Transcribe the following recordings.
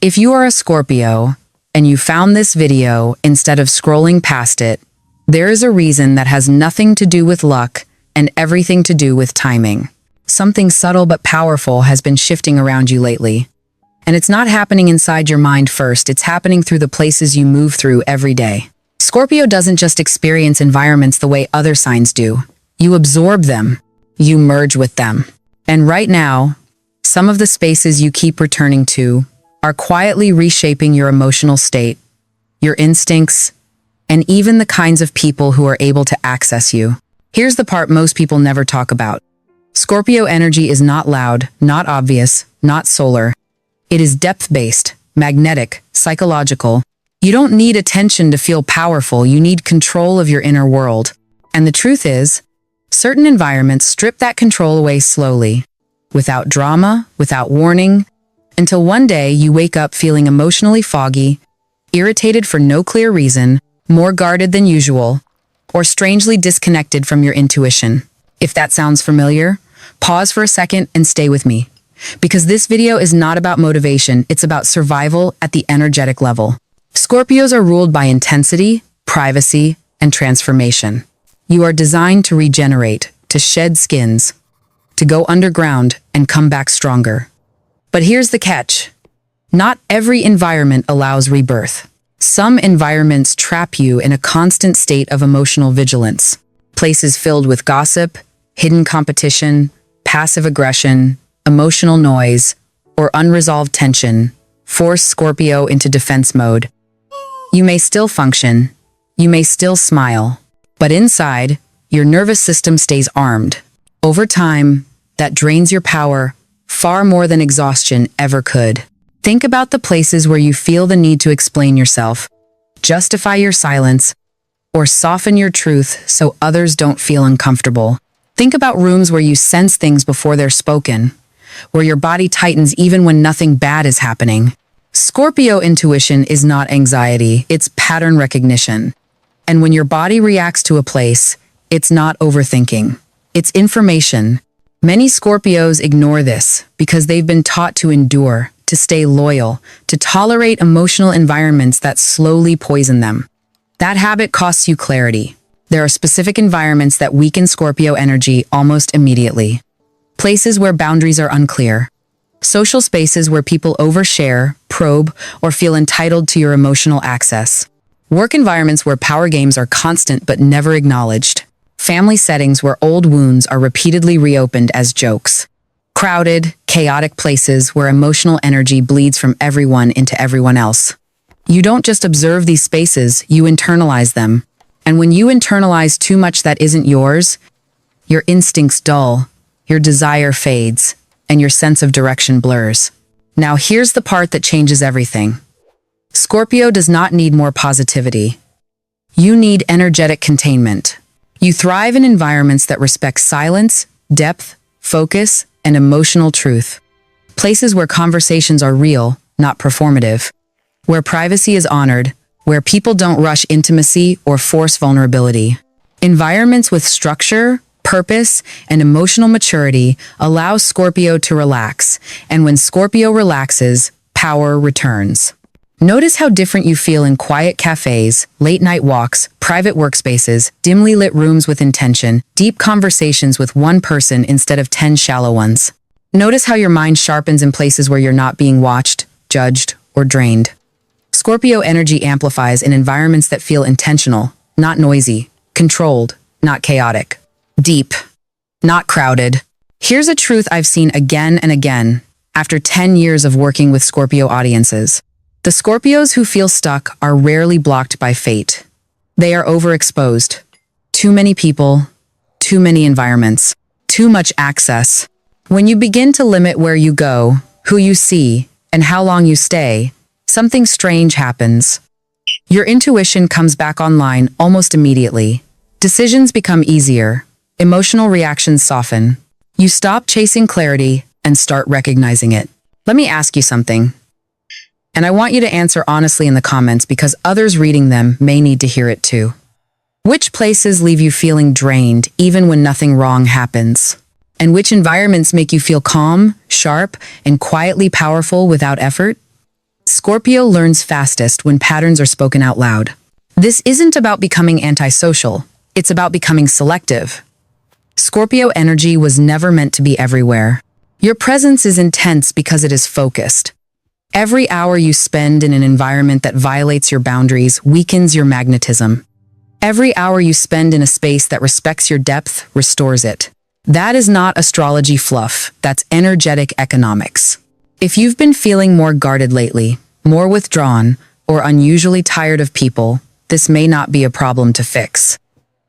If you are a Scorpio and you found this video instead of scrolling past it, there is a reason that has nothing to do with luck and everything to do with timing. Something subtle but powerful has been shifting around you lately. And it's not happening inside your mind first, it's happening through the places you move through every day. Scorpio doesn't just experience environments the way other signs do. You absorb them. You merge with them. And right now, some of the spaces you keep returning to are quietly reshaping your emotional state, your instincts, and even the kinds of people who are able to access you. Here's the part most people never talk about. Scorpio energy is not loud, not obvious, not solar. It is depth-based, magnetic, psychological. You don't need attention to feel powerful, you need control of your inner world. And the truth is, certain environments strip that control away slowly, without drama, without warning, until one day you wake up feeling emotionally foggy, irritated for no clear reason, more guarded than usual, or strangely disconnected from your intuition. If that sounds familiar, pause for a second and stay with me. Because this video is not about motivation, it's about survival at the energetic level. Scorpios are ruled by intensity, privacy, and transformation. You are designed to regenerate, to shed skins, to go underground and come back stronger. But here's the catch. Not every environment allows rebirth. Some environments trap you in a constant state of emotional vigilance. Places filled with gossip, hidden competition, passive aggression, emotional noise, or unresolved tension force Scorpio into defense mode. You may still function, you may still smile, but inside, your nervous system stays armed. Over time, that drains your power far more than exhaustion ever could. Think about the places where you feel the need to explain yourself, justify your silence, or soften your truth so others don't feel uncomfortable. Think about rooms where you sense things before they're spoken, where your body tightens even when nothing bad is happening. Scorpio intuition is not anxiety, it's pattern recognition. And when your body reacts to a place, it's not overthinking. It's information. Many Scorpios ignore this because they've been taught to endure, to stay loyal, to tolerate emotional environments that slowly poison them. That habit costs you clarity. There are specific environments that weaken Scorpio energy almost immediately. Places where boundaries are unclear. Social spaces where people overshare, probe, or feel entitled to your emotional access. Work environments where power games are constant but never acknowledged. Family settings where old wounds are repeatedly reopened as jokes. Crowded, chaotic places where emotional energy bleeds from everyone into everyone else. You don't just observe these spaces, you internalize them. And when you internalize too much that isn't yours, your instincts dull, your desire fades, and your sense of direction blurs. Now here's the part that changes everything. Scorpio does not need more positivity. You need energetic containment. You thrive in environments that respect silence, depth, focus, and emotional truth. Places where conversations are real, not performative. Where privacy is honored, where people don't rush intimacy or force vulnerability. Environments with structure, purpose, and emotional maturity allow Scorpio to relax, and when Scorpio relaxes, power returns. Notice how different you feel in quiet cafes, late-night walks, private workspaces, dimly lit rooms with intention, deep conversations with one person instead of 10 shallow ones. Notice how your mind sharpens in places where you're not being watched, judged, or drained. Scorpio energy amplifies in environments that feel intentional, not noisy, controlled, not chaotic. Deep, not crowded. Here's a truth I've seen again and again after 10 years of working with Scorpio audiences. The Scorpios who feel stuck are rarely blocked by fate. They are overexposed. Too many people, too many environments, too much access. When you begin to limit where you go, who you see, and how long you stay, something strange happens. Your intuition comes back online almost immediately. Decisions become easier. Emotional reactions soften. You stop chasing clarity and start recognizing it. Let me ask you something. And I want you to answer honestly in the comments because others reading them may need to hear it too. Which places leave you feeling drained even when nothing wrong happens? And which environments make you feel calm, sharp, and quietly powerful without effort? Scorpio learns fastest when patterns are spoken out loud. This isn't about becoming antisocial, it's about becoming selective. Scorpio energy was never meant to be everywhere. Your presence is intense because it is focused. Every hour you spend in an environment that violates your boundaries weakens your magnetism. Every hour you spend in a space that respects your depth restores it. That is not astrology fluff, that's energetic economics. If you've been feeling more guarded lately, more withdrawn, or unusually tired of people, this may not be a problem to fix.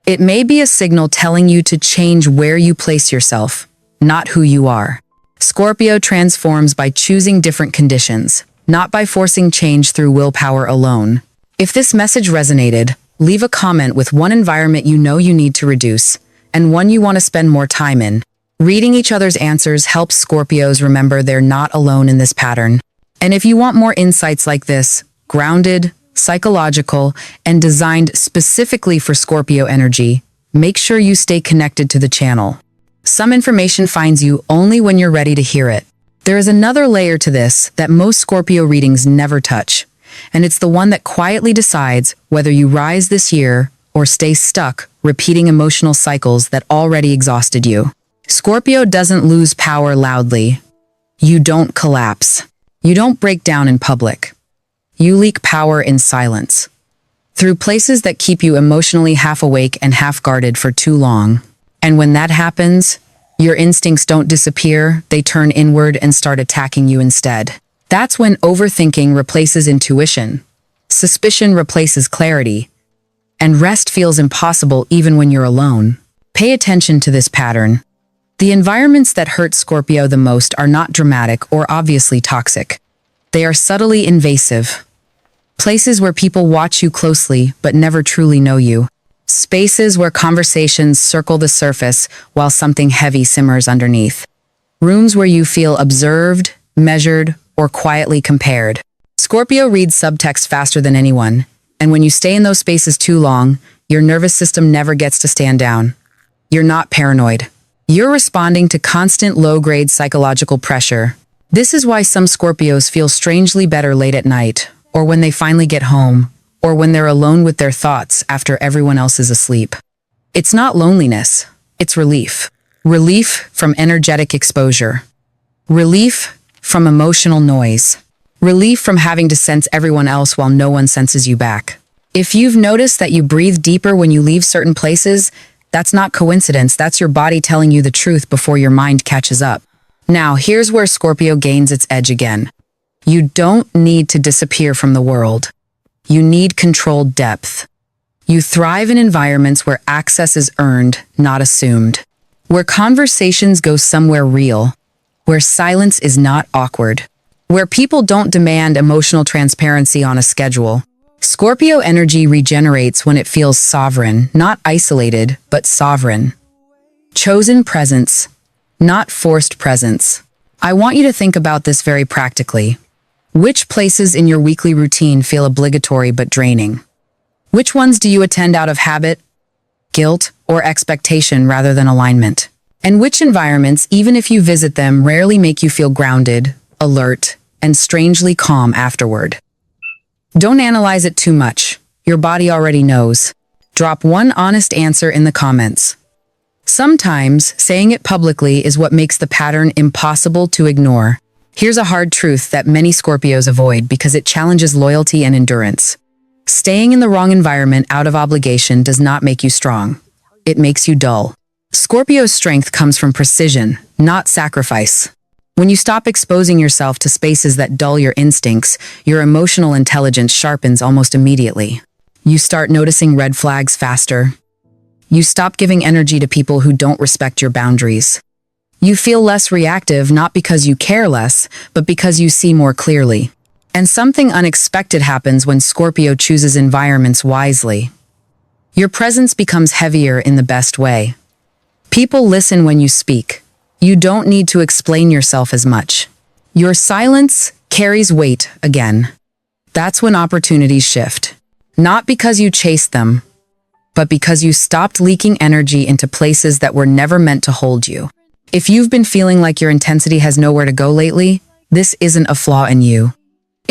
It may be a signal telling you to change where you place yourself, not who you are. Scorpio transforms by choosing different conditions, not by forcing change through willpower alone. If this message resonated, leave a comment with one environment you know you need to reduce, and one you want to spend more time in. Reading each other's answers helps Scorpios remember they're not alone in this pattern. And if you want more insights like this, grounded, psychological, and designed specifically for Scorpio energy, make sure you stay connected to the channel. Some information finds you only when you're ready to hear it. There is another layer to this that most Scorpio readings never touch, and it's the one that quietly decides whether you rise this year or stay stuck, repeating emotional cycles that already exhausted you. Scorpio doesn't lose power loudly. You don't collapse. You don't break down in public. You leak power in silence. Through places that keep you emotionally half awake and half guarded for too long. And when that happens, your instincts don't disappear, they turn inward and start attacking you instead. That's when overthinking replaces intuition, suspicion replaces clarity, and rest feels impossible even when you're alone. Pay attention to this pattern. The environments that hurt Scorpio the most are not dramatic or obviously toxic. They are subtly invasive. Places where people watch you closely but never truly know you. Spaces where conversations circle the surface while something heavy simmers underneath. Rooms where you feel observed, measured, or quietly compared. Scorpio reads subtext faster than anyone, and when you stay in those spaces too long, your nervous system never gets to stand down. You're not paranoid. You're responding to constant low-grade psychological pressure. This is why some Scorpios feel strangely better late at night, or when they finally get home, or when they're alone with their thoughts after everyone else is asleep. It's not loneliness, it's relief. Relief from energetic exposure. Relief from emotional noise. Relief from having to sense everyone else while no one senses you back. If you've noticed that you breathe deeper when you leave certain places, that's not coincidence, that's your body telling you the truth before your mind catches up. Now, here's where Scorpio gains its edge again. You don't need to disappear from the world. You need controlled depth. You thrive in environments where access is earned, not assumed. Where conversations go somewhere real. Where silence is not awkward. Where people don't demand emotional transparency on a schedule. Scorpio energy regenerates when it feels sovereign, not isolated, but sovereign. Chosen presence, not forced presence. I want you to think about this very practically. Which places in your weekly routine feel obligatory but draining? Which ones do you attend out of habit, guilt, or expectation rather than alignment? And which environments, even if you visit them, rarely make you feel grounded, alert, and strangely calm afterward? Don't analyze it too much. Your body already knows. Drop one honest answer in the comments. Sometimes, saying it publicly is what makes the pattern impossible to ignore. Here's a hard truth that many Scorpios avoid because it challenges loyalty and endurance. Staying in the wrong environment out of obligation does not make you strong. It makes you dull. Scorpio's strength comes from precision, not sacrifice. When you stop exposing yourself to spaces that dull your instincts, your emotional intelligence sharpens almost immediately. You start noticing red flags faster. You stop giving energy to people who don't respect your boundaries. You feel less reactive not because you care less, but because you see more clearly. And something unexpected happens when Scorpio chooses environments wisely. Your presence becomes heavier in the best way. People listen when you speak. You don't need to explain yourself as much. Your silence carries weight again. That's when opportunities shift. Not because you chased them, but because you stopped leaking energy into places that were never meant to hold you. If you've been feeling like your intensity has nowhere to go lately, this isn't a flaw in you.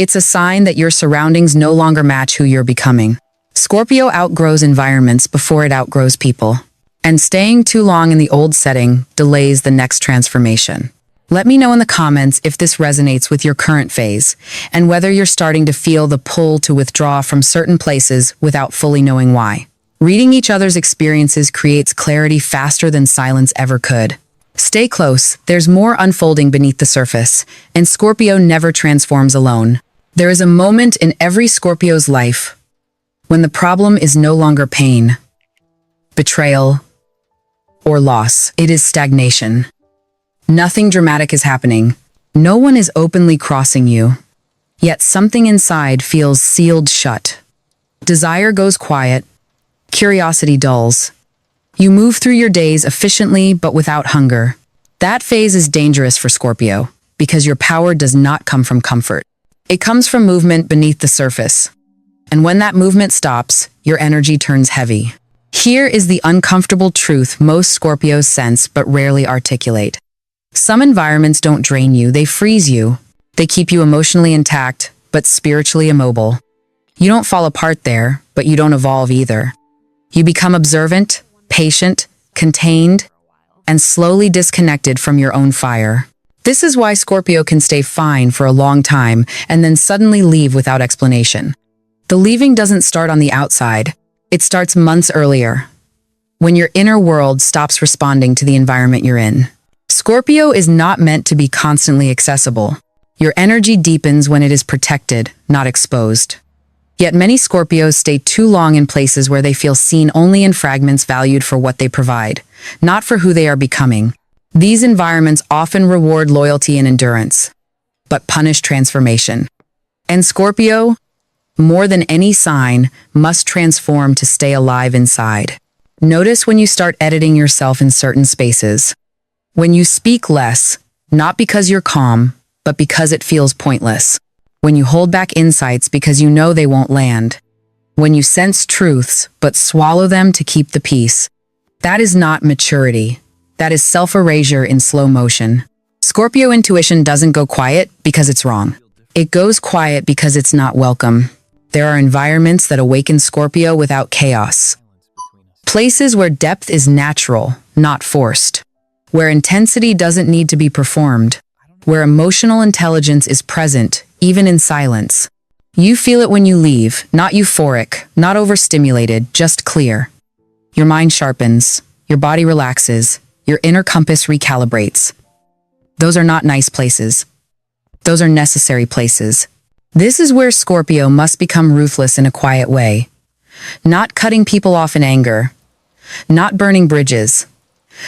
It's a sign that your surroundings no longer match who you're becoming. Scorpio outgrows environments before it outgrows people. And staying too long in the old setting delays the next transformation. Let me know in the comments if this resonates with your current phase, and whether you're starting to feel the pull to withdraw from certain places without fully knowing why. Reading each other's experiences creates clarity faster than silence ever could. Stay close, there's more unfolding beneath the surface, and Scorpio never transforms alone. There is a moment in every Scorpio's life when the problem is no longer pain, betrayal, or loss. It is stagnation. Nothing dramatic is happening. No one is openly crossing you. Yet something inside feels sealed shut. Desire goes quiet. Curiosity dulls. You move through your days efficiently but without hunger. That phase is dangerous for Scorpio because your power does not come from comfort. It comes from movement beneath the surface. And when that movement stops, your energy turns heavy. Here is the uncomfortable truth most Scorpios sense but rarely articulate. Some environments don't drain you, they freeze you. They keep you emotionally intact, but spiritually immobile. You don't fall apart there, but you don't evolve either. You become observant, patient, contained, and slowly disconnected from your own fire. This is why Scorpio can stay fine for a long time and then suddenly leave without explanation. The leaving doesn't start on the outside. It starts months earlier, when your inner world stops responding to the environment you're in. Scorpio is not meant to be constantly accessible. Your energy deepens when it is protected, not exposed. Yet many Scorpios stay too long in places where they feel seen only in fragments, valued for what they provide, not for who they are becoming. These environments often reward loyalty and endurance, but punish transformation. And Scorpio, more than any sign, must transform to stay alive inside. Notice when you start editing yourself in certain spaces. When you speak less, not because you're calm, but because it feels pointless. When you hold back insights because you know they won't land. When you sense truths, but swallow them to keep the peace. That is not maturity. That is self-erasure in slow motion. Scorpio intuition doesn't go quiet because it's wrong. It goes quiet because it's not welcome. There are environments that awaken Scorpio without chaos. Places where depth is natural, not forced. Where intensity doesn't need to be performed. Where emotional intelligence is present, even in silence. You feel it when you leave, not euphoric, not overstimulated, just clear. Your mind sharpens, your body relaxes, your inner compass recalibrates. Those are not nice places. Those are necessary places. This is where Scorpio must become ruthless in a quiet way. Not cutting people off in anger. Not burning bridges.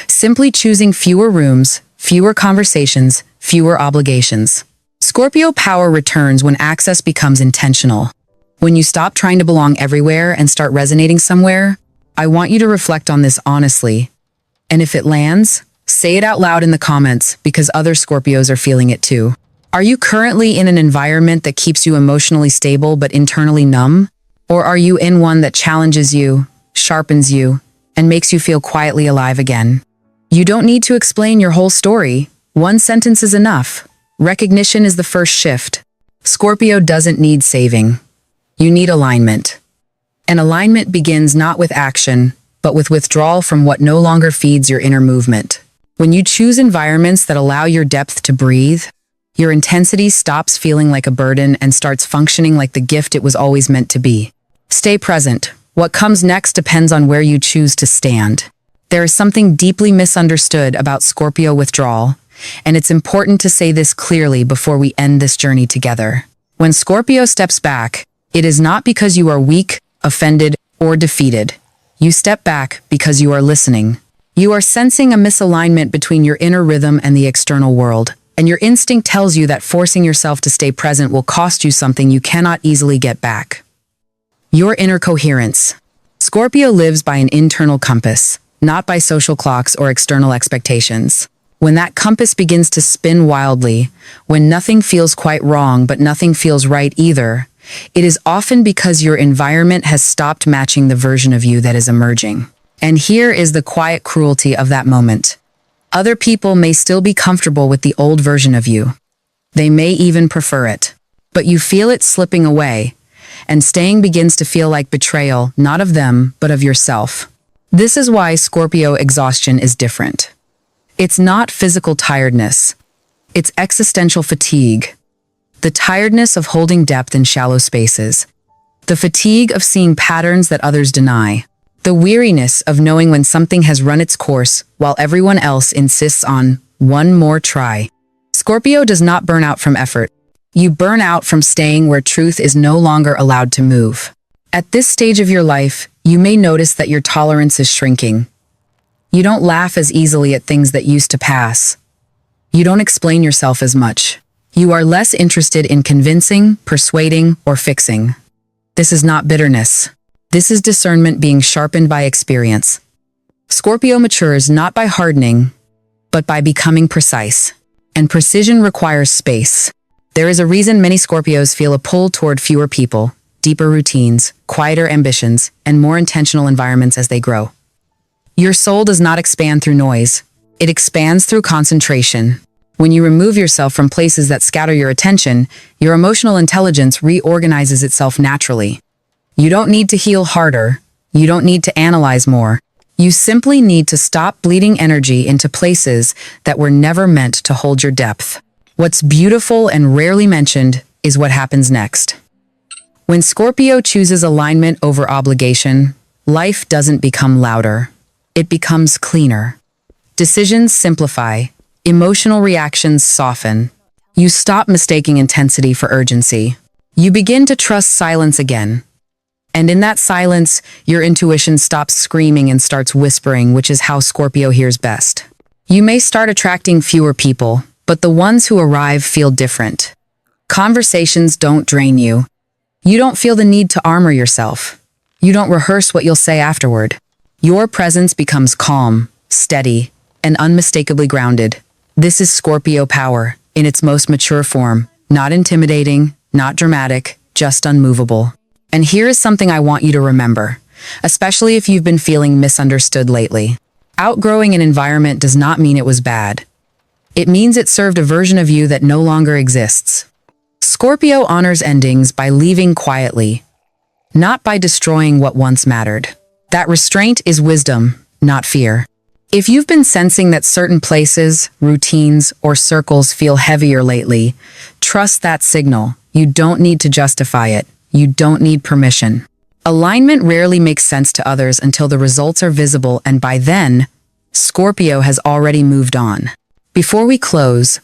Simply choosing fewer rooms, fewer conversations, fewer obligations. Scorpio power returns when access becomes intentional. When you stop trying to belong everywhere and start resonating somewhere. I want you to reflect on this honestly. And if it lands, say it out loud in the comments because other Scorpios are feeling it too. Are you currently in an environment that keeps you emotionally stable but internally numb? Or are you in one that challenges you, sharpens you, and makes you feel quietly alive again? You don't need to explain your whole story. One sentence is enough. Recognition is the first shift. Scorpio doesn't need saving. You need alignment. And alignment begins not with action, but with withdrawal from what no longer feeds your inner movement. When you choose environments that allow your depth to breathe, your intensity stops feeling like a burden and starts functioning like the gift it was always meant to be. Stay present. What comes next depends on where you choose to stand. There is something deeply misunderstood about Scorpio withdrawal, and it's important to say this clearly before we end this journey together. When Scorpio steps back, it is not because you are weak, offended, or defeated. You step back because you are listening. You are sensing a misalignment between your inner rhythm and the external world, and your instinct tells you that forcing yourself to stay present will cost you something you cannot easily get back. Your inner coherence. Scorpio lives by an internal compass, not by social clocks or external expectations. When that compass begins to spin wildly, when nothing feels quite wrong but nothing feels right either, it is often because your environment has stopped matching the version of you that is emerging. And here is the quiet cruelty of that moment. Other people may still be comfortable with the old version of you. They may even prefer it. but you feel it slipping away, and staying begins to feel like betrayal, not of them, but of yourself. This is why Scorpio exhaustion is different. It's not physical tiredness. It's existential fatigue. The tiredness of holding depth in shallow spaces. The fatigue of seeing patterns that others deny. The weariness of knowing when something has run its course while everyone else insists on one more try. Scorpio does not burn out from effort. You burn out from staying where truth is no longer allowed to move. At this stage of your life, you may notice that your tolerance is shrinking. You don't laugh as easily at things that used to pass. You don't explain yourself as much. You are less interested in convincing, persuading, or fixing. This is not bitterness. This is discernment being sharpened by experience. Scorpio matures not by hardening, but by becoming precise. And precision requires space. There is a reason many Scorpios feel a pull toward fewer people, deeper routines, quieter ambitions, and more intentional environments as they grow. Your soul does not expand through noise. It expands through concentration. When you remove yourself from places that scatter your attention, your emotional intelligence reorganizes itself naturally. You don't need to heal harder. You don't need to analyze more. You simply need to stop bleeding energy into places that were never meant to hold your depth. What's beautiful and rarely mentioned is what happens next. When Scorpio chooses alignment over obligation, life doesn't become louder. It becomes cleaner. Decisions simplify. Emotional reactions soften. You stop mistaking intensity for urgency. You begin to trust silence again. And in that silence, your intuition stops screaming and starts whispering, which is how Scorpio hears best. You may start attracting fewer people, but the ones who arrive feel different. Conversations don't drain you. You don't feel the need to armor yourself. You don't rehearse what you'll say afterward. Your presence becomes calm, steady, and unmistakably grounded. This is Scorpio power in its most mature form, not intimidating, not dramatic, just unmovable. And here is something I want you to remember, especially if you've been feeling misunderstood lately. Outgrowing an environment does not mean it was bad. It means it served a version of you that no longer exists. Scorpio honors endings by leaving quietly, not by destroying what once mattered. That restraint is wisdom, not fear. If you've been sensing that certain places, routines, or circles feel heavier lately, trust that signal. You don't need to justify it. You don't need permission. Alignment rarely makes sense to others until the results are visible, and by then, Scorpio has already moved on. Before we close,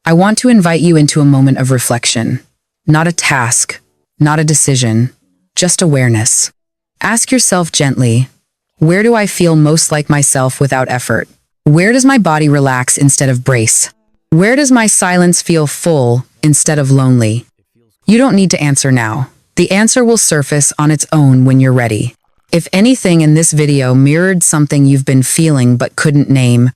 I want to invite you into a moment of reflection. Not a task, not a decision, just awareness. Ask yourself gently, where do I feel most like myself without effort? Where does my body relax instead of brace? Where does my silence feel full instead of lonely? You don't need to answer now. The answer will surface on its own when you're ready. If anything in this video mirrored something you've been feeling but couldn't name,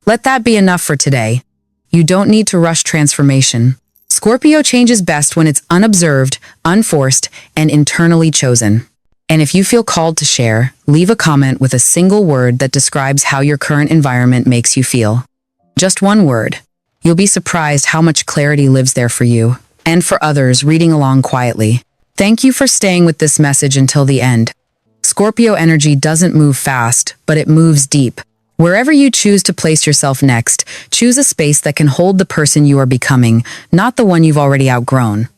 let that be enough for today. You don't need to rush transformation. Scorpio changes best when it's unobserved, unforced, and internally chosen. And if you feel called to share, leave a comment with a single word that describes how your current environment makes you feel. Just one word. You'll be surprised how much clarity lives there for you, and for others reading along quietly. Thank you for staying with this message until the end. Scorpio energy doesn't move fast, but it moves deep. Wherever you choose to place yourself next, choose a space that can hold the person you are becoming, not the one you've already outgrown.